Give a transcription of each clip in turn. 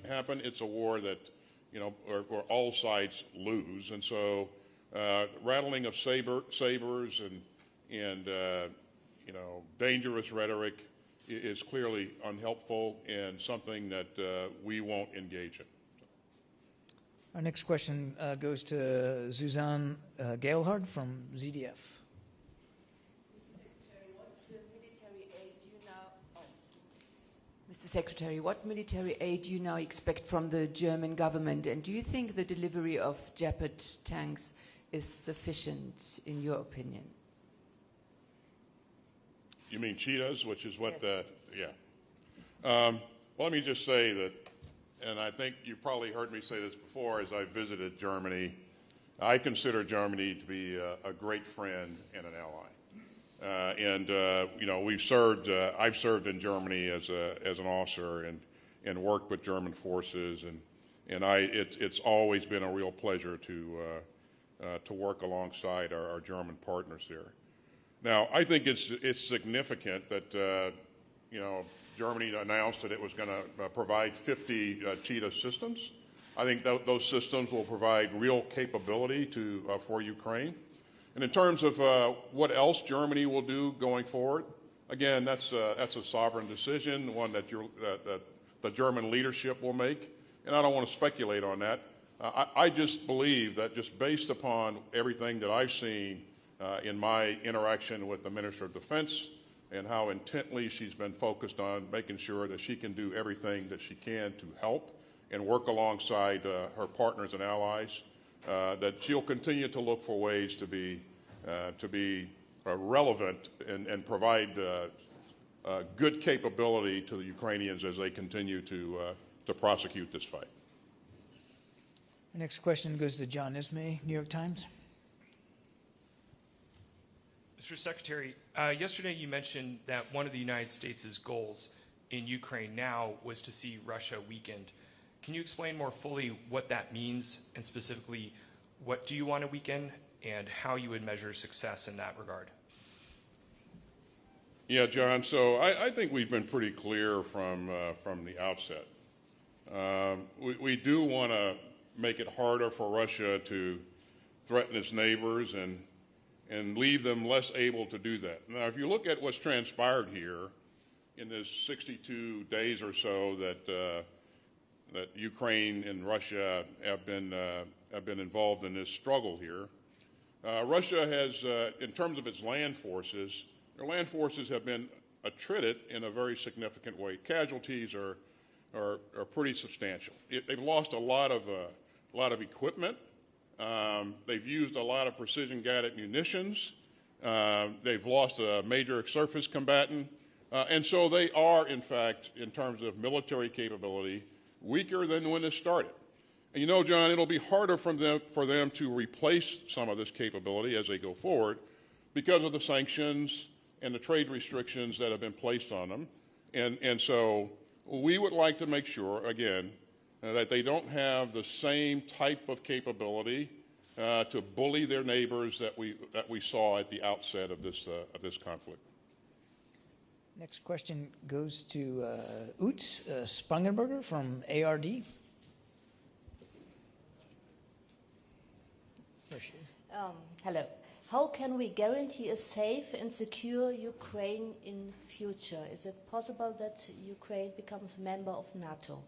happen, it's a war that, or all sides lose. And so rattling of sabers and dangerous rhetoric is clearly unhelpful and something that we won't engage in. Our next question goes to Suzanne Geilhard from ZDF. Mr. Secretary, what military aid do you now expect from the German government? And do you think the delivery of Leopard tanks is sufficient, in your opinion? You mean cheetahs, which is what yes. Well, let me just say that, and I think you probably heard me say this before as I visited Germany, I consider Germany to be a great friend and an ally. I've served in Germany as an officer and worked with German forces, and it's always been a real pleasure to work alongside our German partners here. Now, I think it's significant that Germany announced that it was going to provide 50 Cheetah systems. I think those systems will provide real capability for Ukraine. And in terms of what else Germany will do going forward, again, that's a sovereign decision, one that the German leadership will make, and I don't want to speculate on that. I just believe that just based upon everything that I've seen in my interaction with the Minister of Defense and how intently she's been focused on making sure that she can do everything that she can to help and work alongside her partners and allies, that she'll continue to look for ways to be relevant and provide good capability to the Ukrainians as they continue to prosecute this fight. Our next question goes to John Ismay, New York Times. Mr. Secretary, yesterday you mentioned that one of the United States' goals in Ukraine now was to see Russia weakened. Can you explain more fully what that means, and specifically what do you want to weaken and how you would measure success in that regard? Yeah, John, so I think we've been pretty clear from the outset. We do want to make it harder for Russia to threaten its neighbors and leave them less able to do that. Now, if you look at what's transpired here in this 62 days or so that Ukraine and Russia have been involved in this struggle here, Russia has, in terms of its land forces, their land forces have been attrited in a very significant way. Casualties are pretty substantial. They've lost a lot of equipment. They've used a lot of precision-guided munitions. They've lost a major surface combatant. And so they are, in fact, in terms of military capability, weaker than when it started. And John, it'll be harder for them to replace some of this capability as they go forward because of the sanctions and the trade restrictions that have been placed on them. And so we would like to make sure, again, that they don't have the same type of capability to bully their neighbors that we saw at the outset of this conflict. Next question goes to Ute Spangenberger from ARD. There she is. Hello. How can we guarantee a safe and secure Ukraine in future? Is it possible that Ukraine becomes a member of NATO?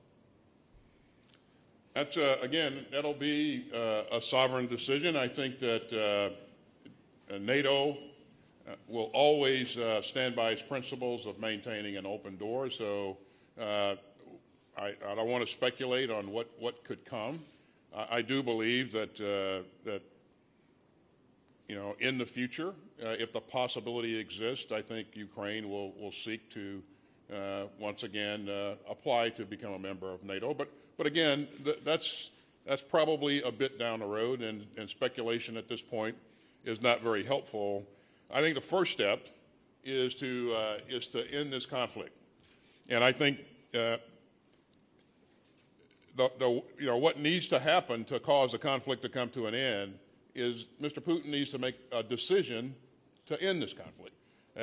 That's again, that'll be a sovereign decision. I think that NATO will always stand by its principles of maintaining an open door. So I don't want to speculate on what could come. I do believe that in the future, if the possibility exists, I think Ukraine will seek to once again apply to become a member of NATO. But again, that's probably a bit down the road, and speculation at this point is not very helpful. I think the first step is to end this conflict, and I think what needs to happen to cause the conflict to come to an end is Mr. Putin needs to make a decision to end this conflict.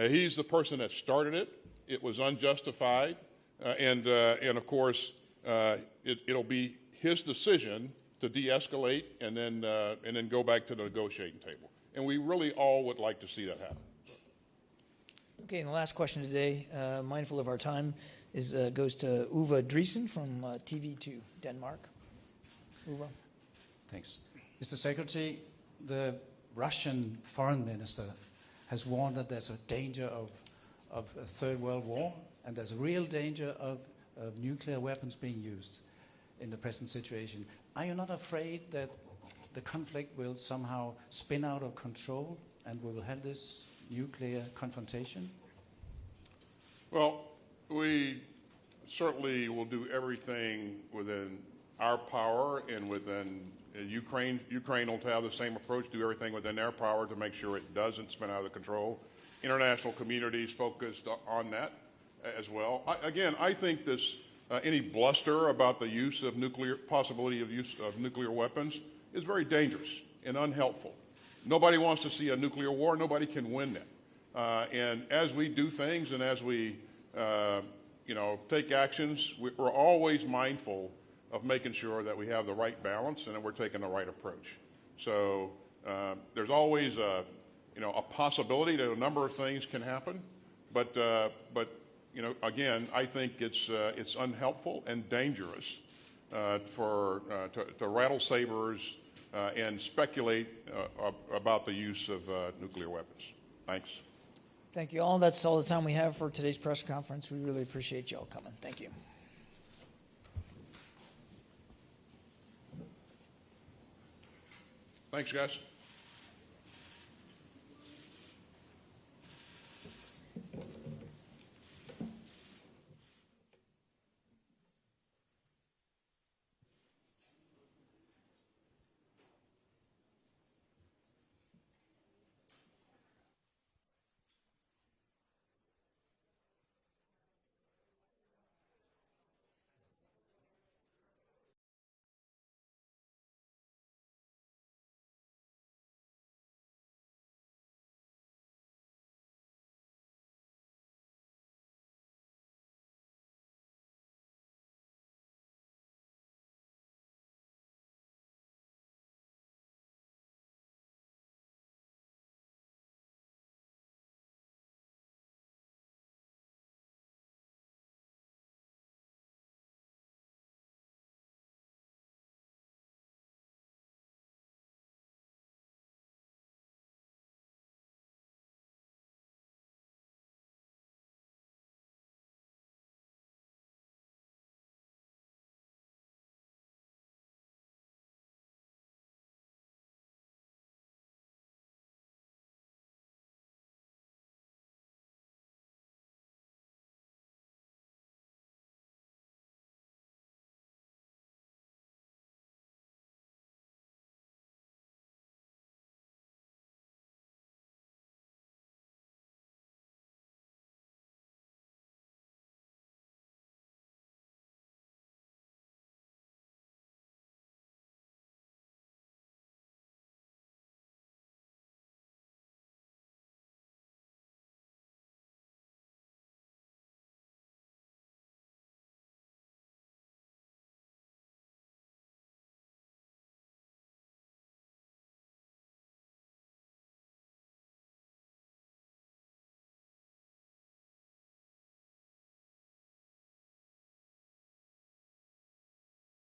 He's the person that started it. It was unjustified, and of course, it'll be his decision to de-escalate and then go back to the negotiating table. And we really all would like to see that happen. Okay, and the last question today, mindful of our time, goes to Uwe Driesen from TV2 Denmark. Uwe. Thanks. Mr. Secretary, the Russian foreign minister has warned that there's a danger of a third world war, and there's a real danger of nuclear weapons being used in the present situation. Are you not afraid that the conflict will somehow spin out of control and we will have this nuclear confrontation? Well, we certainly will do everything within our power and within Ukraine. Ukraine will have the same approach, do everything within their power to make sure it doesn't spin out of control. International communities focused on that as well. I think this any bluster about the use of possibility of use of nuclear weapons is very dangerous and unhelpful. Nobody wants to see a nuclear war. Nobody can win that. And as we do things and as we take actions, we're always mindful of making sure that we have the right balance and that we're taking the right approach. So there's always a possibility that a number of things can happen, but again, I think it's unhelpful and dangerous to rattle sabers and speculate about the use of nuclear weapons. Thanks. Thank you all. That's all the time we have for today's press conference. We really appreciate you all coming. Thank you. Thanks, guys.